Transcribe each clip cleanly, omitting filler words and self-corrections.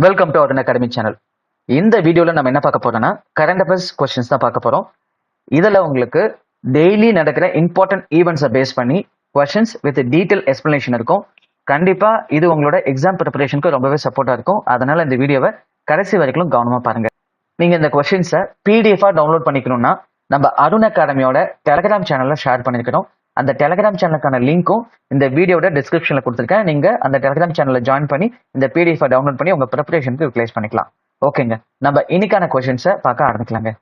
Welcome to our academy channel. இந்த வீடியோவில் நம்ம என்ன பார்க்க போறோம்னா கரண்ட் அஃபேர்ஸ் கொஸ்டின்ஸ் தான் பார்க்க போகிறோம். இதில் உங்களுக்கு டெய்லி நடக்கிற இம்பார்ட்டன்ட் ஈவெண்ட்ஸை பேஸ் பண்ணி கொஸ்டின்ஸ் வித் டீட்டெயில் எக்ஸ்பிளனேஷன் இருக்கும். கண்டிப்பாக இது உங்களோட எக்ஸாம் ப்ரிப்பரேஷனுக்கு ரொம்பவே சப்போர்ட்டாக இருக்கும். அதனால் இந்த வீடியோவை கடைசி வரைக்கும் கவனமாக பாருங்கள். நீங்கள் இந்த கொஸ்டின்ஸை பிடிஎஃபாக டவுன்லோட் பண்ணிக்கணும்னா நம்ம அருண் அகாடமியோட டெலகிராம் சேனலில் ஷேர் பண்ணியிருக்கிறோம். அந்த டெலகிராம் சேனலுக்கான லிங்க்கும் இந்த வீடியோட டிஸ்கிரிப்ஷனில் கொடுத்துருக்கேன். நீங்கள் அந்த டெலகிராம் சேனலில் ஜாயின் பண்ணி இந்த பிடிஎஃப் டவுன்லோட் பண்ணி உங்கள் ப்ரிப்பரேஷனுக்கு யூட்டிலைஸ் பண்ணிக்கலாம். ஓகேங்க, நம்ம இன்னைக்கான கொஸ்டின்ஸை பார்க்க ஆரம்பிக்கலாங்க.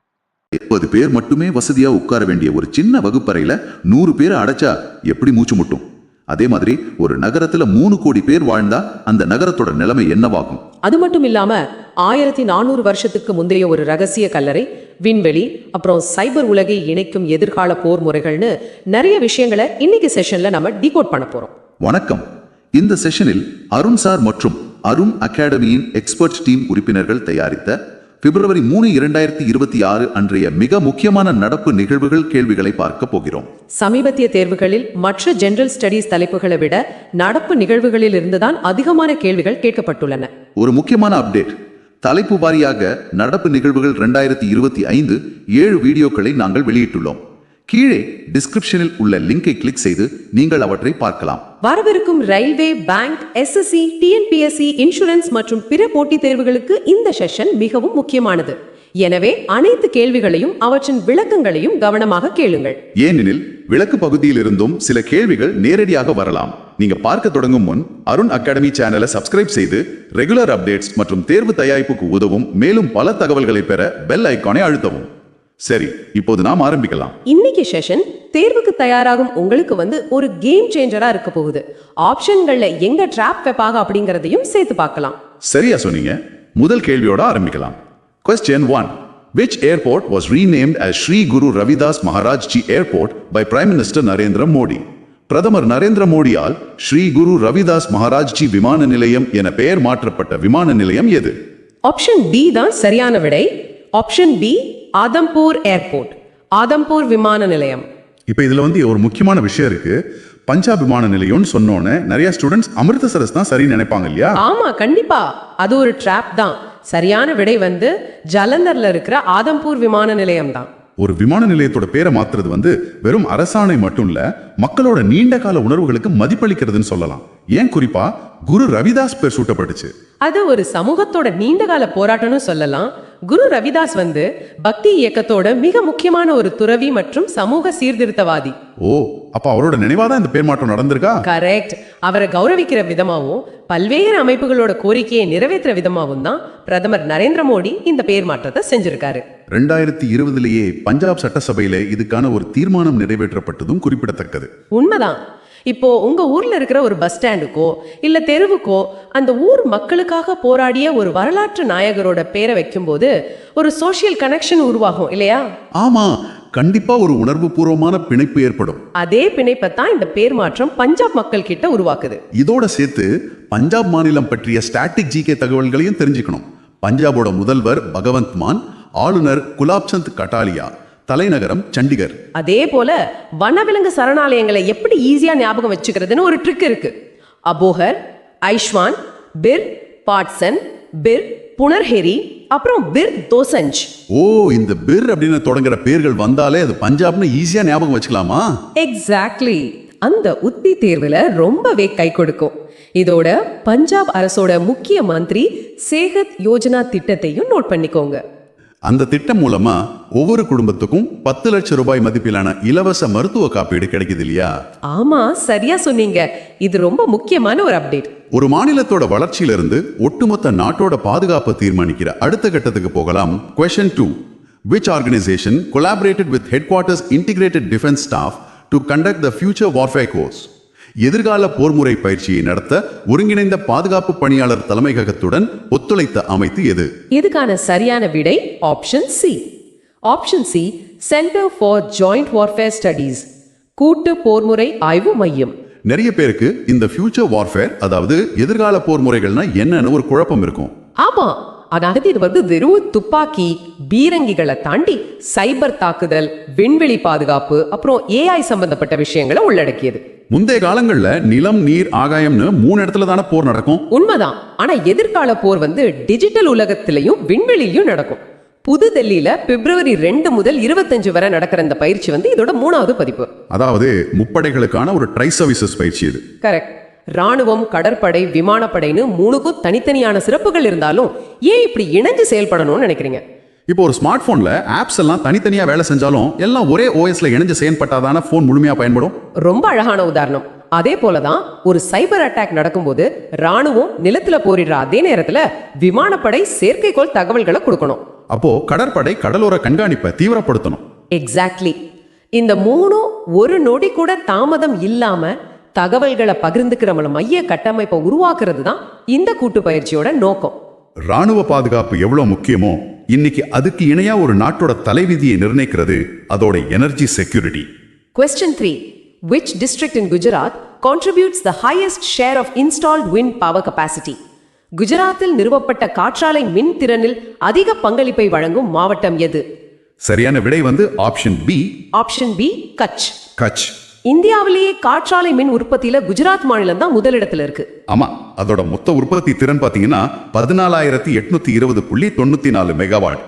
70 பேர் மட்டுமே வசதியா உட்கார வேண்டிய ஒரு சின்ன வகுப்பறையில 100 பேரை அடைச்சா எப்படி மூச்சு முட்டும்? அதே மாதிரி ஒரு நகரத்துல 3 கோடி பேர் வாழ்ந்தா அந்த நகரத்தோட நிலைமை என்னவாகும்? அது மட்டும் இல்லாம 1400 வருஷத்துக்கு முந்தைய ஒரு ரகசிய கல்லறை, விண்வெளி, அப்புறம் சைபர் உலகை இணைக்கும் எதிர்கால போர் முறைகள்னு நிறைய விஷயங்களை இன்னைக்கு செஷன்ல நம்ம டீகோட் பண்ண போறோம். வணக்கம். இந்த செஷனில் அருண் சார் மற்றும் அருண் அகாடமியின் எக்ஸ்பர்ட் டீம் உறுப்பினர்கள் தயாரித்த பிப்ரவரி 3, 2026 அன்றைய மிக முக்கியமான நடப்பு நிகழ்வுகள் கேள்விகளை பார்க்க போகிறோம். சமீபத்திய தேர்வுகளில் மற்ற ஜெனரல் ஸ்டடீஸ் தலைப்புகளை விட நடப்பு நிகழ்வுகளில் இருந்துதான் அதிகமான கேள்விகள் கேட்கப்பட்டுள்ளன. ஒரு முக்கியமான அப்டேட், தலைப்பு வாரியாக நடப்பு நிகழ்வுகள் 2025 7 வீடியோக்களை நாங்கள் வெளியிட்டுள்ளோம். கீழே டிஸ்கிரிப்ஷனில் உள்ள லிங்கை கிளிக் செய்து நீங்கள் அவற்றை பார்க்கலாம். வரவிருக்கும் railway, bank, SSC, TNPSC, insurance மற்றும் பிற போட்டித் தேர்வுகளுக்கு இந்த செஷன் மிகவும் முக்கியமானது. எனவே அனைத்து கேள்விகளையும் அவற்றின் விளக்கங்களையும் கவனமாக கேளுங்கள். ஏனெனில் விளக்கு பகுதியில் இருந்தும் சில கேள்விகள் நேரடியாக வரலாம். நீங்க பார்க்க தொடங்கும் முன் அருண் அகாடமி சேனலை சப்ஸ்கிரைப் செய்து ரெகுலர் அப்டேட்ஸ் மற்றும் தேர்வு தயாரிப்புக்கு உதவும் மேலும் பல தகவல்களை பெற பெல் ஐகானை அழுத்தவும். சரி, இப்போது நாம் ஆரம்பிக்கலாம். இன்னைக்கு செஷன் தேர்வுக்கு தயாராகும் உங்களுக்கு ஒரு கேம் சேஞ்சரா இருக்க போகுது. ஆப்ஷன்கள்ல எங்க ட்ராப் வைப்பாங்க அப்படிங்கறதையும் சேர்த்து பார்க்கலாம். சரியா சொன்னீங்க. முதல் கேள்வியோட ஆரம்பிக்கலாம். Question 1. Which airport was renamed as Sri Guru Ravidas Maharaj Ji Airport by Prime Minister Narendra Modi? பிரதமர் நரேந்திர மோடியால் ஸ்ரீ குரு ரவிதாஸ் மகாராஜ் ஜி விமான நிலையம் என பெயர் மாற்றப்பட்ட விமான நிலையம் எது? ஆப்ஷன் டி தான் சரியான விடை. Option B, Adampur airport, Adampur விமான நிலையம். இப்போ இதுல ஒரு முக்கியமான விஷயம் இருக்கு. பஞ்சாப் விமான நிலையம்னு சொன்னோன்னே நிறைய ஸ்டூடெண்ட்ஸ் அமிர்தசரஸ் தான் சரி நினைப்பாங்க இல்லையா? ஆமா, கண்டிப்பா அது ஒரு ட்ராப் தான். சரியான விடை ஜலந்தர்ல இருக்கிற ஆதம்பூர் விமான நிலையம் தான். ஒரு விமான நிலையத்தோட பேரை மாத்துறது வெறும் அரசாணை மட்டும் இல்ல, மக்களோட நீண்ட கால உணர்வுகளுக்கு மதிப்பளிக்கிறதுன்னு சொல்லலாம். ஏன் குறிப்பா குரு ரவிதாஸ் பேர் சூட்டப்பட்டுச்சு? அது ஒரு சமூகத்தோட நீண்டகால போராட்டம்னு சொல்லலாம். குரு ரவிதாஸ் பக்தி இயக்கத்தோட மிக முக்கியமான ஒரு துறவி மற்றும் சமூக சீர்திருத்தவாதி. ஓ, அப்ப அவரோட நினைவாதான் இந்த பேர் மாற்றம் நடந்திருக்கா? கரெக்ட். அவரை கௌரவிக்கிற விதமாவும் பல்வேறு அமைப்புகளோட கோரிக்கையை நிறைவேற்ற விதமாவும் தான் பிரதமர் நரேந்திர மோடி இந்த பேர் மாற்றத்தை செஞ்சிருக்காரு. 2020 பஞ்சாப் சட்டசபையில இதுக்கான ஒரு தீர்மானம் நிறைவேற்றப்பட்டதும் குறிப்பிடத்தக்கது. உண்மைதான். இப்போ உங்க ஊர்ல இருக்கிற ஒரு பஸ் ஸ்டாண்டுக்கோ இல்ல தெருவுக்கோ அந்த ஊர் மக்களுக்காக போராடிய ஒரு வரலாற்று நாயகரோட பேரை வைக்கும்போது ஒரு சோஷியல் கனெக்ஷன் உருவாகும் இல்லையா? ஆமா, கண்டிப்பா ஒரு உணர்வு பூர்வமான பிணைப்பு ஏற்படும். அதே பிணைப்பை தான் இந்த பேர் மாற்றம் பஞ்சாப் மக்கள் கிட்ட உருவாக்குது. இதோட சேர்த்து பஞ்சாப் மாநிலம் பற்றிய ஸ்டாட்டிக் ஜிகே தகவல்களையும் தெரிஞ்சுக்கணும். பஞ்சாபோட முதல்வர் பகவந்த் மான், ஆளுநர் குலாப் சந்த் கட்டாலியா, தலைநகரம் சண்டிகர். அதே போல வனவிலங்கு சரணாலயங்களை எப்படி ஈஸியா ஞாபகம் வச்சுக்கிறதுன்னு ஒரு ட்ரிக் இருக்கு. அபோகர், ஐஷ்வான், பிர் பாட்சன், பிர் புனர்ஹெரி, அப்புறம் பிர் தோசஞ்ச். ஓ, இந்த பிர் அப்படின்னு தொடங்குற பேர்கள் வந்தாலே அது பஞ்சாப்னு ஈஸியா ஞாபகம் வச்சுக்கலாமா? எக்ஸாக்ட்லி. அந்த உத்தி தேர்வுல ரொம்பவே கை கொடுக்கும். இதோட பஞ்சாப் அரசோட முக்கிய மந்திரி சேகத் யோஜனா திட்டத்தையும் நோட் பண்ணிக்கோங்க. அந்த திட்டம் மூலமா ஒவ்வொரு குடும்பத்துக்கும் 10 லட்சம் ரூபாய் மதிப்பிலான இலவச மருத்துவ காப்பீடு கிடைக்குது இல்லையா? ஆமா, சரியா சொன்னீங்க. இது ரொம்ப முக்கியமான ஒரு அப்டேட். ஒரு மாநிலத்தோட வளர்ச்சியிலிருந்து ஒட்டுமொத்த நாட்டோட பாதுகாப்பை தீர்மானிக்கிற அடுத்த கட்டத்துக்கு போகலாம். Question 2. Which organization collaborated with Headquarters Integrated Defense Staff to conduct the Future Warfare Course? எதிர்கால போர்முறை பயிற்சியை நடத்த ஒருங்கிணைந்த பாதுகாப்பு பணியாளர் தலைமையகத்துடன் ஒத்துழைத்த அமைப்பு எது? இதுக்கான சரியான விடை option C. Option C, centre for joint warfare studies, கூட்டு போர்முறை ஆய்வு மையம். நிறைய பேருக்கு இந்த ஃபியூச்சர் வார்ஃபேர், அதாவது எதிர்கால போர் முறைகள்னா என்னன்னு ஒரு குழப்பம் இருக்கும். ஆமா, அதாவது இது வெறும் துப்பாக்கி பீரங்கிகளை தாண்டி சைபர் தாக்குதல், விண்வெளி பாதுகாப்பு, அப்புறம் ஏஐ சம்பந்தப்பட்ட விஷயங்களை உள்ளடக்கியது. முந்தைய காலங்கள்ல நிலம், நீர், ஆகாயம்னு 3 இடத்துல தானே போர் நடக்கும். உண்மைதான். ஆனா எதிர்கால போர் டிஜிட்டல் உலகத்திலையும் விண்வெளியிலும் நடக்கும். புது டெல்லியில பிப்ரவரி 2 முதல் 25 வரை நடக்கிற இந்த பயிற்சி இதோட 3வது பதிப்பு. அதாவது முப்படைகளுக்கான ஒரு ட்ரை சர்வீசஸ் பயிற்சி இது. கரெக்ட். ராணுவம், கடற்படை, விமானப்படைன்னு 3க்கும் தனித்தனியான சிறப்புகள் இருந்தாலும் ஏன் இப்படி இணைஞ்சு செயல்படணும்னு நினைக்கிறீங்க? இப்போ ஒரு ஸ்மார்ட் போன்ல ஆப்ஸ் எல்லாம் தனித்தனியா வேலை செஞ்சாலும் எல்லாம் ஒரே ஓஎஸ்ல இணைஞ்சு செயல்பட்டாதான போன் முழுமையா பயன்படும். ரொம்ப அழகான உதாரணம். அதே போலதான் ஒரு சைபர் அட்டாக் நடக்கும்போது ராணுவம் நிலத்துல போரிடுற அதே நேரத்துல விமானப்படை செயற்கைக்கோள் தகவல்களை கொடுக்கணும். அப்போ கடற்படை கடலோர கண்காணிப்பை தீவிரப்படுத்தணும். எக்ஸாக்ட்லி. இந்த 3ம் ஒரு நொடி கூட தாமதம் இல்லாம தகவல்களை பகிர்ந்துக்கிற மைய கட்டமைப்பை உருவாக்குறது தான் இந்த கூட்டு பயிற்சியோட நோக்கம். ராணுவ பாதுகாப்பு எவ்வளவு முக்கியமோ இன்னைக்கு அதுக்கு இணையா ஒரு நாட்டோட தலைவிதியை நிர்ணயிக்கிறது அதோட energy security. Question 3. Which district in Gujarat contributes the highest share of installed wind power capacity? குஜராத்தில் நிறுவப்பட்ட காற்றாலை மின் திறனில் அதிக பங்களிப்பை வழங்கும் மாவட்டம் எது? சரியான விடை option B. Option B, Kutch. Kutch. இந்தியாவிலேயே காற்றாலை மின் உற்பத்தியில குஜராத் மாநிலம் தான் முதலிடத்துல இருக்கு. ஆமா, அதோட மொத்த உற்பத்தி திறன் பாத்தீங்கன்னா 14,820.94 மெகாவாட்.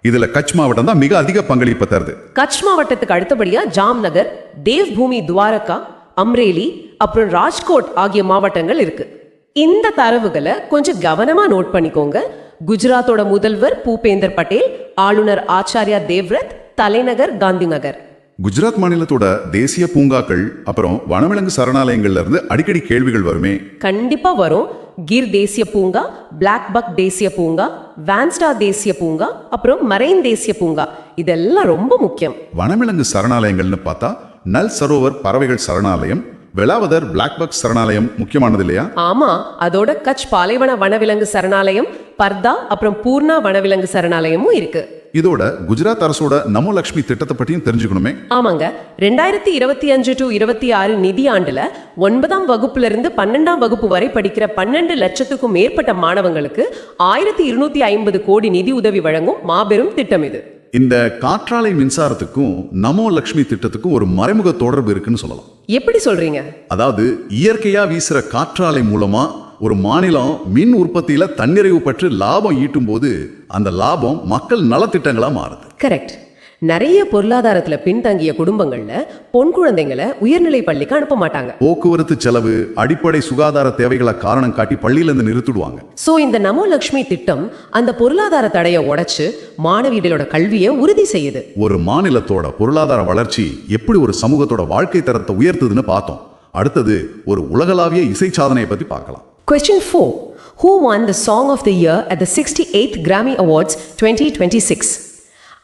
இதுல கட்ச் மாவட்டம் தான் மிக அதிக பங்களிப்பு தருது. கட்ச் மாவட்டத்துக்கு அடுத்தபடியா ஜாம்நகர், தேவ்பூமி, துவாரகா, அம்ரேலி, அப்புறம் ராஜ்கோட் ஆகிய மாவட்டங்கள் இருக்கு. இந்த தரவுகளை கொஞ்சம் கவனமா நோட் பண்ணிக்கோங்க. குஜராத்தோட முதல்வர் பூபேந்தர் பட்டேல், ஆளுநர் ஆச்சாரியா தேவ்ரத், தலைநகர் காந்தி நகர். குஜராத் மாநிலத்தோட தேசிய பூங்காக்கள் அப்புறம் வனவிலங்கு சரணாலயங்கள்ல இருந்து அடிக்கடி கேள்விகள் வருமே. கண்டிப்பா வரும். கிர் தேசிய பூங்கா, பிளாக் பக் தேசிய பூங்கா, வான்ஸ்டா தேசிய பூங்கா, அப்புறம் மரைன் தேசிய பூங்கா, இதெல்லாம் ரொம்ப முக்கியம். வனவிலங்கு சரணாலயங்கள்னு பார்த்தா நல் சரோவர் பறவைகள் சரணாலயம், வெலாவதர் பிளாக் பக் சரணாலயம் முக்கியமானது இல்லையா? ஆமா, அதோட கட்ச் பாலைவன வனவிலங்கு சரணாலயம், பர்தா, அப்புறம் பூர்ணா வனவிலங்கு சரணாலயமும் இருக்கு. இதோட குஜராத் அரசோட நமோ லட்சுமி திட்டத்தை பற்றியும் தெரிஞ்சுக்கணுமே. ஆமாங்க, 2025 to 26 நிதியாண்டுல 9ஆம் வகுப்புல இருந்து 12ஆம் வகுப்பு வரை படிக்கிற 12 லட்சத்துக்கும் மேற்பட்ட மாணவங்களுக்கு 1250 கோடி நிதி உதவி வழங்கும் மாபெரும் திட்டம் இது. இந்த காற்றாலை மின்சாரத்துக்கும் நமோ லட்சுமி திட்டத்துக்கும் ஒரு மறைமுக தொடர்பு இருக்குன்னு சொல்லலாம். எப்படி சொல்றீங்க? அதாவது இயற்கையா வீசுற காற்றாலை மூலமா ஒரு மாநிலம் மின் உற்பத்தியில தன்னிறைவு பெற்று லாபம் ஈட்டும் போது அந்த லாபம் மக்கள் நலத்திட்டங்களா மாறுது. கரெக்ட். நிறைய பொருளாதாரத்துல பின்தங்கிய குடும்பங்கள்ல பொன் குழந்தைங்களை உயர்நிலை பள்ளிக்கு அனுப்ப மாட்டாங்க. போக்குவரத்து செலவு, அடிப்படை சுகாதார தேவைகளை காரணம் காட்டி பள்ளியில இருந்து நிறுத்திடுவாங்க. சோ இந்த நமோ லட்சுமி திட்டம் அந்த பொருளாதார தடையை உடைச்சு மாணவிகளோட கல்வியை உறுதி செய்யுது. ஒரு மாநிலத்தோட பொருளாதார வளர்ச்சி எப்படி ஒரு சமூகத்தோட வாழ்க்கை தரத்தை உயர்த்துதுன்னு பார்த்தோம். அடுத்தது ஒரு உலகளாவிய இசை சாதனையை பத்தி பார்க்கலாம். Question 4. Who won the Song of the Year at the 68th Grammy Awards 2026?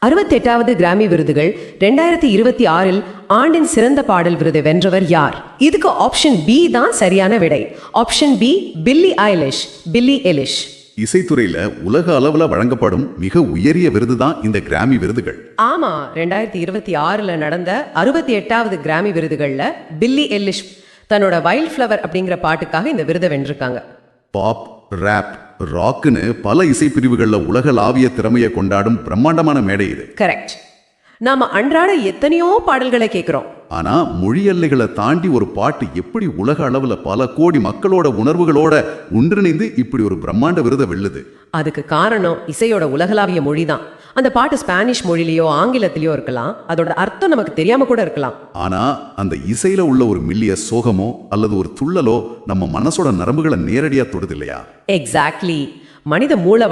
68வது கிராமி விருதுகள் 2026 ஆண்டின் சிறந்த பாடல் விருதை வென்றவர் யார்? இதுக்கு ஆப்ஷன் பி தான் சரியான விடை. ஆப்ஷன் பி, பில்லி ஐலிஷ். பில்லி எலிஷ். இசைத்துறையில உலக அளவுல வழங்கப்படும் மிக உயரிய விருது தான் இந்த கிராமி விருதுகள். ஆமா, 2026 நடந்த 68வது கிராமி விருதுகள்ல பில்லி எலிஷ் தன்னோட வைல்ட் ஃப்ளவர் அப்படிங்கிற பாட்டுக்காக இந்த விருதை வென்றிருக்காங்க. பாப், ராப், ராக்னு பல இசை பிரிவுகளில் உலகளாவிய திறமையை கொண்டாடும் பிரம்மாண்டமான மேடை இது. கரெக்ட். நாம அன்றாட எத்தனையோ பாடல்களை கேட்கிறோம். ஆனா மொழி எல்லைகளை தாண்டி ஒரு பாட்டு எப்படி உலக அளவுல பல கோடி மக்களோட உணர்வுகளோட ஒன்றிணைந்து இப்படி ஒரு பிரம்மாண்ட விருதை வெல்லுது? அதுக்கு காரணம் இசையோட உலகளாவிய மொழி தான். அந்த பாட்டு ஸ்பானிஷ் மொழியிலயோ ஆங்கிலத்திலயோ இருக்கலாம், அதோட அர்த்தம் நமக்கு தெரியாம கூட இருக்கலாம். ஆனா அந்த இசையில உள்ள ஒரு மெல்லிய சோகமோ அல்லது ஒரு துள்ளலோ நம்ம மனசோட நரம்புகளை நேரடியா தொடுது இல்லையா? எக்ஸாக்ட்லி. மனித மூளை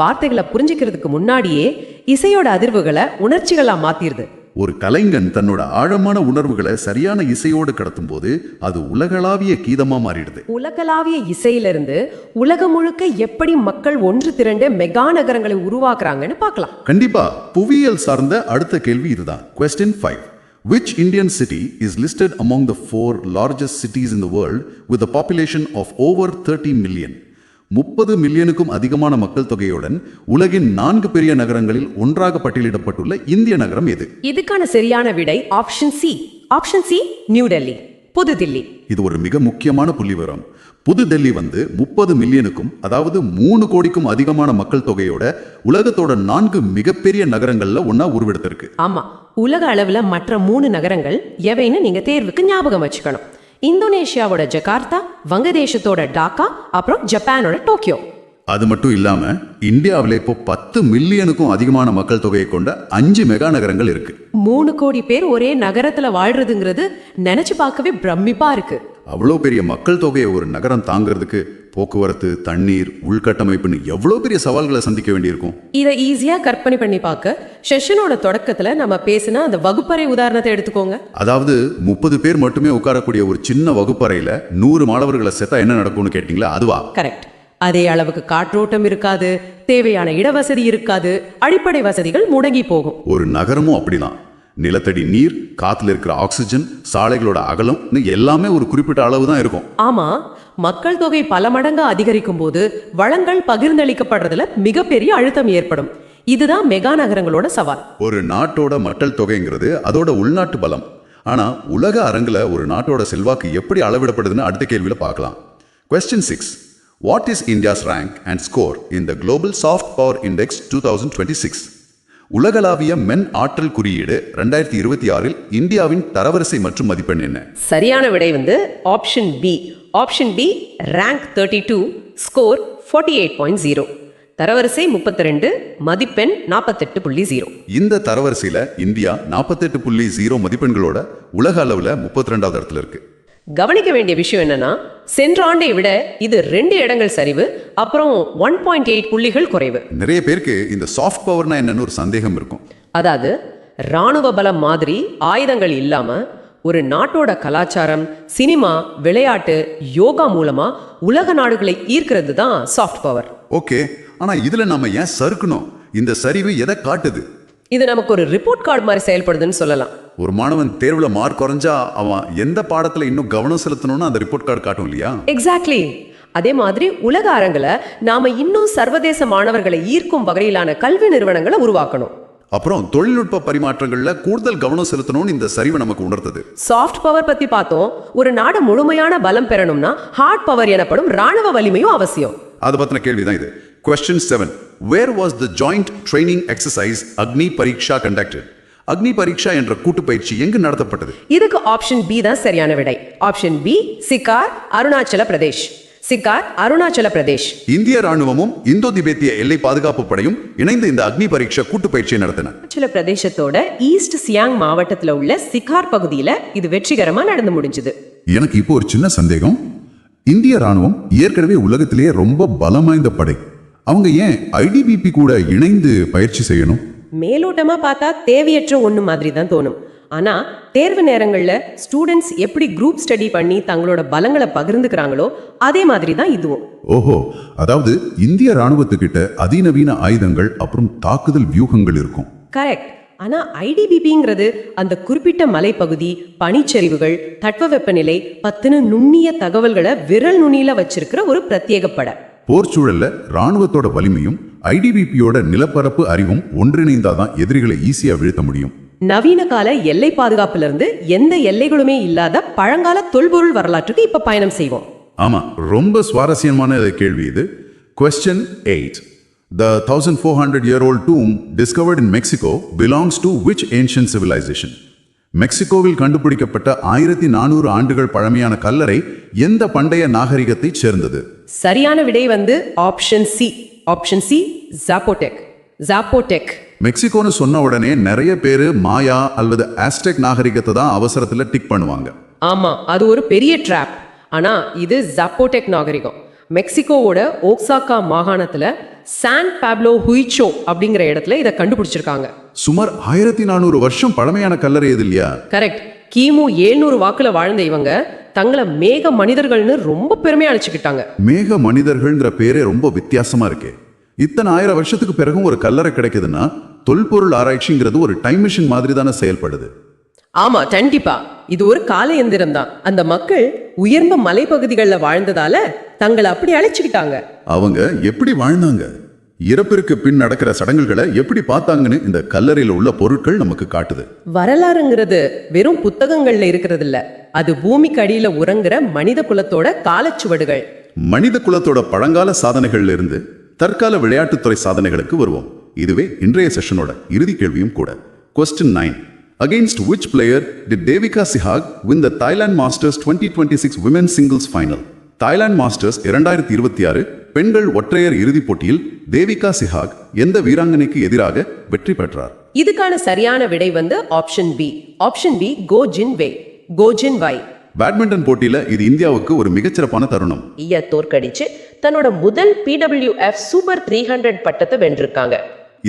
வார்த்தைகளை புரிஞ்சுக்கிறதுக்கு முன்னாடியே இசையோட அதிர்வுகளை உணர்ச்சிகளா மாத்திருது. ஒரு கலைஞன் தன்னோட ஆழமான உணர்வுகளை சரியான இசையோடு கடத்தும் போது அது உலகளாவிய கீதமா மாறிடுது. உலகளாவிய இசையிலிருந்து உலகம் முழுக்க எப்படி மக்கள் ஒன்று திரண்டு மெகா நகரங்களை உருவாக்குறாங்கன்னு பார்க்கலாம். கண்டிப்பா. புவியியல் சார்ந்த அடுத்த கேள்வி இதுதான். Question 5. Which Indian city is listed among the 4 largest cities in the world with a population of over 30 million? 30 மில்லியனுக்கும் அதிகமான மக்கள் தொகையுடன் உலகின் 4 பெரிய நகரங்களில் ஒன்றாக பட்டியலிடப்பட்டுள்ள இந்திய நகரம் எது? இதுக்கான சரியான விடை option C. Option C, New Delhi. புதுதில்லி. இது ஒரு மிக முக்கியமான புள்ளிவிவரம். புது டெல்லி 30 மில்லியனுக்கும் அதாவது 3 கோடிக்கும் அதிகமான மக்கள் தொகையோட உலகத்தோட 4 மிகப்பெரிய நகரங்கள்ல ஒன்னா உருவெடுத்திருக்கு. ஆமா, உலக அளவுல மற்ற 3 நகரங்கள் எவைன்னு நீங்க தேர்வுக்கு ஞாபகம் வச்சுக்கணும். இந்தோனேஷியாவோட ஜகார்த்தா, வங்கதேசத்தோட டாக்கா, அப்புறம் ஜப்பானோட டோக்கியோ. அது மட்டும் இல்லாம இந்தியாவில் இப்போ 10 மில்லியனுக்கும் அதிகமான மக்கள் தொகையை கொண்ட 5 மெகா நகரங்கள் இருக்கு. 3 கோடி பேர் ஒரே நகரத்துல வாழ்றதுங்கிறது நினைச்சு பார்க்கவே பிரமிப்பா இருக்கு. அவ்வளோ பெரிய மக்கள் தொகையை ஒரு நகரம் தாங்கிறதுக்கு போக்குவரத்து, தண்ணீர், உள்கட்டமைப்புன்னு எவ்வளோ பெரிய சவால்களை சந்திக்க வேண்டியிருக்கும். இதை ஈஸியா கற்பனை பண்ணி பார்க்க செஷனோட தொடக்கத்துல நம்ம பேசின அந்த வகுப்பறை உதாரணத்தை எடுத்துக்கோங்க. அதாவது 30 பேர் மட்டுமே உட்காரக்கூடிய ஒரு சின்ன வகுப்பறையில 100 மாணவர்களை சேர்த்தா என்ன நடக்கும்னு கேட்டீங்களா? அதுவா? கரெக்ட். அதே அளவுக்கு காற்றோட்டம் இருக்காது, தேவையான இடவசதி இருக்காது, அடிப்படை வசதிகள் முடங்கி போகும். ஒரு நகரமும் அப்படிதான். நிலத்தடி நீர், காத்துல இருக்கிற ஆக்சிஜன், சாலைகளோட அகலம் எல்லாமே ஒரு குறிப்பிட்ட அளவு தான் இருக்கும். ஆமா, மக்கள் தொகை பல மடங்கு அதிகரிக்கும் போது வளங்கள் பகிர்ந்தளிக்கப்படுறதுல மிகப்பெரிய அழுத்தம் ஏற்படும். இதுதான் மெகா நகரங்களோட சவால். ஒரு நாட்டோட மக்கள் தொகைங்கிறது அதோட உள்நாட்டு பலம். ஆனா உலக அரங்குல ஒரு நாட்டோட செல்வாக்கு எப்படி அளவிடப்படுதுன்னு அடுத்த கேள்வியில பார்க்கலாம். Question 6. What is India's rank and score in the Global Soft Power Index 2026? உலகளாவிய மென் ஆற்றல் குறியீடு 2026 இந்தியாவின் தரவரிசை மற்றும் மதிப்பெண் என்ன? சரியான விடை option B. Option B, rank 32, score 48.0, தரவரிசை 32, மதிப்பெண் 48.0. இந்த தரவரிசையில இந்தியா 48.0 மதிப்பெண்களோட உலக அளவுல 32வது இடத்துல இருக்கு. கவனிக்க வேண்டிய விஷயம் என்னன்னா, சென்ற ஆண்டை விட இது 2 இடங்கள் சரிவு, அப்புறம் 1.8 புள்ளிகள் குறைவு. நிறைய பேருக்கு இந்த சாஃப்ட் பவர்னா என்னன்னு ஒரு சந்தேகம் இருக்கும். அதாவது ராணுவ பலம் மாதிரி ஆயுதங்கள் இல்லாம ஒரு நாட்டோட கலாச்சாரம், சினிமா, விளையாட்டு, யோகா மூலமா உலக நாடுகளை ஈர்க்கிறது தான் சாஃப்ட் பவர். ஓகே, ஆனா இதுல நாம ஏன் சறுக்கணும்? இந்த சரிவு எதை காட்டுது? இது நமக்கு ஒரு ரிப்போர்ட் கார்டு மாதிரி செயல்படுதுன்னு சொல்லலாம். ஒரு மாணவன் தேர்வுல மார்க் குறைஞ்சா அவன் எந்த பாடத்துல இன்னும் கவனம் செலுத்தணும்னு அந்த ரிப்போர்ட் கார்டு காட்டும் இல்லையா? எக்ஸாக்ட்லி. அதே மாதிரி உலக அரங்குல நாம இன்னும் சர்வதேச மாணவர்களை ஈர்க்கும் வகையிலான கல்வி நிறுவனங்களை உருவாக்கணும். அப்புறம் தொழில்நுட்ப பரிமாற்றங்கள்ல கூடுதல் கவனம் செலுத்தணும்னு இந்த சரிவு நமக்கு உணர்த்தது. சாஃப்ட் பவர் பத்தி பார்த்தோம். ஒரு நாடு முழுமையான பலம் பெறணும்னா ஹார்ட் பவர் எனப்படும் ராணுவ வலிமையும் அவசியம். அது பத்தின கேள்விதான் இது. Question 7. Where was the joint training exercise Agni Pariksha conducted? அக்னி பரீட்சா என்ற கூட்டு பயிற்சி எங்கு நடத்தப்பட்டது? இதுக்கு ஆப்ஷன் பி தான் சரியான விடை. ஆப்ஷன் பி, சிக்கார், அருணாச்சல பிரதேஷ். சிக்கார், அருணாச்சல பிரதேஷ். இந்திய ராணுவமும் இந்தோ திபெத்திய எல்லை பாதுகாப்பு படையும் இணைந்து இந்த அக்னி பரீட்சா கூட்டு பயிற்சியை நடத்தின. அருணாச்சல பிரதேசத்தோட ஈஸ்ட் சியாங் மாவட்டத்துல உள்ள சிக்கார் பகுதியில இது வெற்றிகரமா நடந்து முடிஞ்சது. எனக்கு இப்போ ஒரு சின்ன சந்தேகம். இந்திய ராணுவம் ஏற்கனவே உலகத்திலேயே ரொம்ப பலம் வாய்ந்த படை. அவங்க ஏன் IDBP கூட இணைந்து பயிற்சி செய்யணும்? மேலோட்டமா பார்த்தா தேவையற்ற ஒண்ணு மாதிரி தான் தோணும். ஆனா தேர்வு நேரங்கள்ல ஸ்டூடெண்ட்ஸ் எப்படி குரூப் ஸ்டடி பண்ணி தங்களோட பலங்களை பகிர்ந்துக்கிறாங்களோ அதே மாதிரி தான் இதுவும். ஓஹோ, அதாவது இந்திய ராணுவத்துக்கிட்ட அதிநவீன ஆயுதங்கள் அப்புறம் தாக்குதல் வியூகங்கள் இருக்கும். கரெக்ட். ஆனா IDBPங்கிறது அந்த குறிப்பிட்ட மலைப்பகுதி, பனிச்சரிவுகள், தட்பவெப்பநிலை பத்தின நுண்ணிய தகவல்களை விரல் நுனியில வச்சிருக்கிற ஒரு பிரத்யேக படை. போர் சூழல்ல ராணுவத்தோட வலிமையும் IDBPயோட நிலப்பரப்பு அறிவும் ஒன்றிணைந்தாதான் எதிரிகளை ஈஸியா வீழ்த்த முடியும். நவீன கால எல்லை பாதுகாப்புல இருந்து எந்த எல்லைகளுமே இல்லாத பழங்கால தொல்பொருள் வரலாற்றுக்கு இப்ப பயணம் செய்வோம். ஆமா, ரொம்ப சுவாரஸ்யமான கேள்வி இது. Question 8. The 1400-year-old tomb discovered in Mexico belongs to which ancient civilization? மெக்சிகோவில் கண்டுபிடிக்கப்பட்ட 1400 ஆண்டுகள் பழமையான கல்லறை எந்த பண்டைய நாகரிகத்தை சேர்ந்தது? சரியான விடை option C. Option C, Zapotec. Zapotec. மெக்சிகோன்னு சொன்ன உடனே நிறைய பேரு மாயா அல்லது ஆஸ்டெக் நாகரிகத்தை தான் அவசரத்துல டிக் பண்ணுவாங்க. ஆமா, அது ஒரு பெரிய ட்ராப். ஆனா இது ஜாப்போடெக் நாகரிகம். மெக்சிகோவோட ஓக்சாகா மாகாணத்துல சான் பாப்லோ ஹுயிச்சோ அப்படிங்கிற இடத்துல இதை கண்டுபிடிச்சிருக்காங்க. சுமார் 1400 வருஷம் பழமையான கல்லறை இது இல்லையா? கரெக்ட். கிமு 700 வாக்குல வாழ்ந்த இவங்க தங்களை மேக மனிதர்கள்னு ரொம்ப பெருமையா அழைச்சுக்கிட்டாங்க. மேக மனிதர்கள்ங்கிற பேரே ரொம்ப வித்தியாசமா இருக்கு. இத்தனை 1000 வருஷத்துக்கு பிறகும் ஒரு கல்லறை கிடைக்குதுன்னா தொல்பொருள் ஆராய்ச்சிங்கிறது ஒரு டைம் மிஷின் மாதிரி தானே செயல்படுது. ஆமா, கண்டிப்பா. இது ஒரு கால எந்திரம் தான். அந்த மக்கள் உயர்ந்த மலைப்பகுதிகளில் வாழ்ந்ததால தங்களை அப்படி அழைச்சுக்கிட்டாங்க. அவங்க எப்படி வாழ்ந்தாங்க? இறப்பிற்கு பின் நடக்கிற சடங்குகளை எப்படி பார்த்தாங்கன்னு இந்த கல்லறையில் உள்ள பொருட்கள் நமக்கு காட்டுது. வரலாறுங்கிறது வெறும் புத்தகங்கள்ல இருக்கிறது இல்ல, அது பூமிக்கு அடியில உறங்குற மனித குலத்தோட காலச்சுவடுகள். மனித குலத்தோட பழங்கால சாதனைகள்ல இருந்து தற்கால விளையாட்டுத்துறை சாதனைகளுக்கு வருவோம். இதுவே இன்றைய செஷனோட இறுதி கேள்வியும் கூட. Question 9. Against which player did Devika Sehwag win the Thailand Masters 2026 Women's Singles Final? Thailand masters 2026 பெண்கள் ஒற்றையர் இறுதிப் போட்டியில் தேவிகா சிஹாக் எந்த வீராங்கனைக்கு எதிராக வெற்றி பெற்றார்? இதுக்கான சரியான விடை ஆப்ஷன் பி. ஆப்ஷன் பி கோஜின் வை. பேட்மிண்டன் போட்டியில இது இந்தியாவுக்கு ஒரு மிகச்சிறப்பான தருணம். தோற்கடிச்சு தன்னோட முதல் PWF சூப்பர் 300 பட்டத்தை வென்றிருக்காங்க.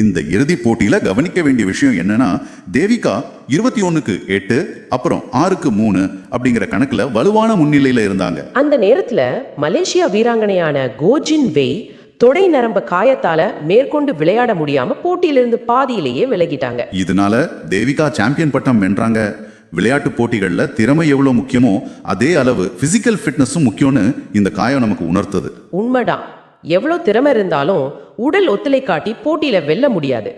இந்த இறுதிப் போட்டியில கவனிக்க வேண்டிய விஷயம் என்னன்னா, தேவிகா 21க்கு 8 அப்புறம் 6க்கு 3 அப்படிங்கிற கணக்குல வலுவான முன்னிலையில இருந்தாங்க. அந்த நேரத்துல மலேசியா வீராங்கனையான கோஜின் வெய் தொடை நரம்ப காயத்தால மேற்கொண்டு விளையாட முடியாம போட்டியிலிருந்து பாதியிலேயே விலகிட்டாங்க. இதனால தேவிகா சாம்பியன் பட்டம் வென்றாங்க. விளையாட்டு போட்டிகள்ல திறமை எவ்வளவு முக்கியமோ அதே அளவு பிசிக்கல் ஃபிட்னஸும் முக்கியம்னு இந்த காயம் நமக்கு உணர்த்தது. உண்மைதான். எவ்வளவு திறமை இருந்தாலும் உடல் ஒத்துழை காட்டி போட்டியில வெல்ல முடியாது.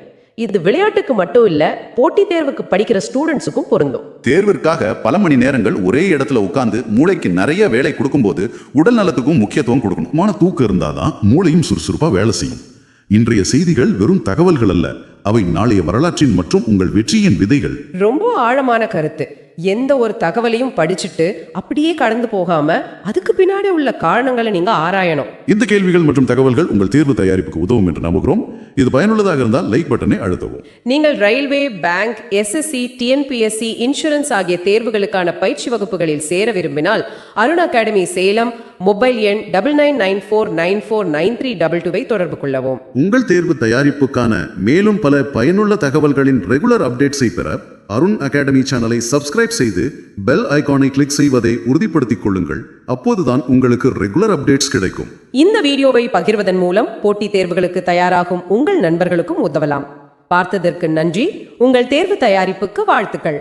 இது விளையாட்டுக்கு மட்டும் இல்ல, போட்டி தேர்வுக்கு படிக்கிற ஸ்டூடெண்ட்ஸுக்கும் பொருந்தும். தேர்விற்காக பல மணி நேரங்கள் ஒரே இடத்துல உட்கார்ந்து மூளைக்கு நிறைய வேலை கொடுக்கும்போது உடல் நலத்துக்கும் முக்கியத்துவம் கொடுக்கணும். தூக்கம் இருந்தாதான் மூளையும் சுறுசுறுப்பா வேலை செய்யும். இன்றைய செய்திகள் வெறும் தகவல்கள் அல்ல, அவை நாளைய வரலாற்றின் மற்றும் உங்கள் வெற்றியின் விதைகள். ரொம்ப ஆழமான கருத்து. எந்த ஒரு தகவலையும் படிச்சுட்டு அப்படியே கடந்து போகாம அதுக்கு பின்னாடி உள்ள காரணங்களை நீங்க ஆராயணும். இந்த கேள்விகள் மற்றும் தகவல்கள் உங்கள் தேர்வு தயாரிப்புக்கு உதவும் என்று நம்புகிறோம். இது பயனுள்ளதாக இருந்தால் லைக் பட்டனை அழுத்தவும். நீங்கள் railway, bank, SSC, TNPSC, insurance ஆகிய தேர்வுகளுக்கான பயிற்சி வகுப்புகளில் சேர விரும்பினால் அருண் அகாடமி சேலம் மொபைல் எண் 9994949322 தொடர்பு கொள்ளவும். உங்கள் தேர்வு தயாரிப்புக்கான மேலும் பல பயனுள்ள தகவல்களின் ரெகுலர் அப்டேட்ஸை பெற அருண் அகாடமி சேனலை சப்ஸ்கிரைப் செய்து பெல் ஐகானை கிளிக் செய்வதை உறுதிப்படுத்திக் கொள்ளுங்கள். அப்போதுதான் உங்களுக்கு ரெகுலர் அப்டேட்ஸ் கிடைக்கும். இந்த வீடியோவை பகிர்வதன் மூலம் போட்டித் தேர்வுகளுக்கு தயாராகும் உங்கள் நண்பர்களுக்கும் உதவலாம். பார்த்ததற்கு நன்றி. உங்கள் தேர்வு தயாரிப்புக்கு வாழ்த்துக்கள்.